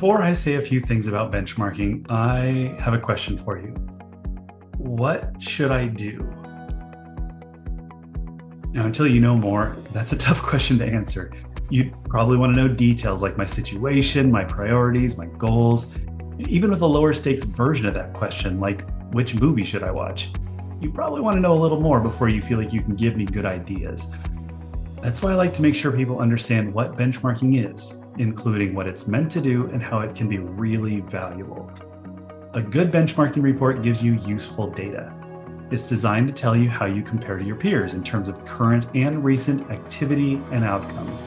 Before I say a few things about benchmarking, I have a question for you. What should I do? Now, until you know more, that's a tough question to answer. You'd probably want to know details like my situation, my priorities, my goals. Even with a lower stakes version of that question, like which movie should I watch? You probably want to know a little more before you feel like you can give me good ideas. That's why I like to make sure people understand what benchmarking is, including what it's meant to do and how it can be really valuable. A good benchmarking report gives you useful data. It's designed to tell you how you compare to your peers in terms of current and recent activity and outcomes.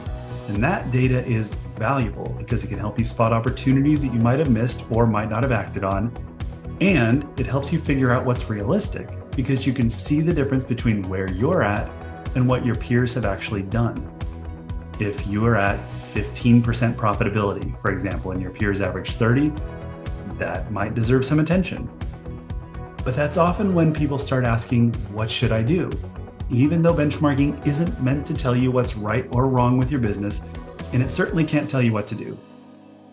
And that data is valuable because it can help you spot opportunities that you might have missed or might not have acted on. And it helps you figure out what's realistic because you can see the difference between where you're at and what your peers have actually done. If you are at 15% profitability, for example, and your peers average 30, that might deserve some attention. But that's often when people start asking, what should I do? Even though benchmarking isn't meant to tell you what's right or wrong with your business, and it certainly can't tell you what to do.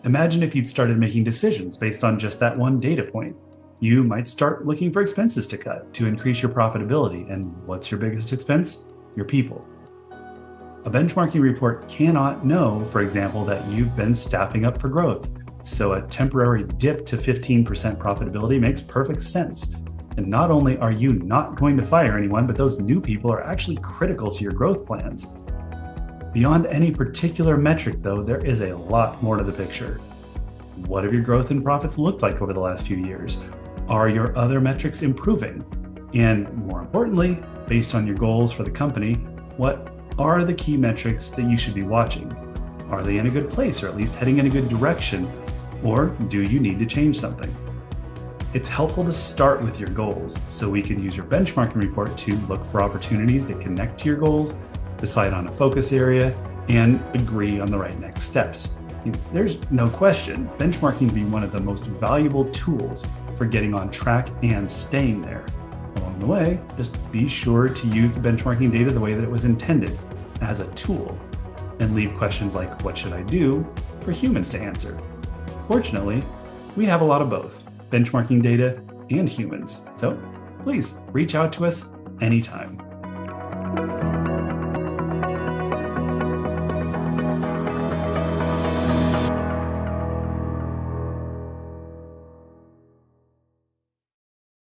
Imagine if you'd started making decisions based on just that one data point. You might start looking for expenses to cut to increase your profitability. And what's your biggest expense? Your people. A benchmarking report cannot know, for example, that you've been staffing up for growth. So a temporary dip to 15% profitability makes perfect sense. And not only are you not going to fire anyone, but those new people are actually critical to your growth plans. Beyond any particular metric, though, there is a lot more to the picture. What have your growth and profits looked like over the last few years? Are your other metrics improving? And more importantly, based on your goals for the company, what are the key metrics that you should be watching? Are they in a good place or at least heading in a good direction? Or do you need to change something? It's helpful to start with your goals so we can use your benchmarking report to look for opportunities that connect to your goals, decide on a focus area, and agree on the right next steps. There's no question, benchmarking can be one of the most valuable tools for getting on track and staying there. Along the way, just be sure to use the benchmarking data the way that it was intended, as a tool, and leave questions like, what should I do, for humans to answer. Fortunately, we have a lot of both, benchmarking data and humans. So please reach out to us anytime.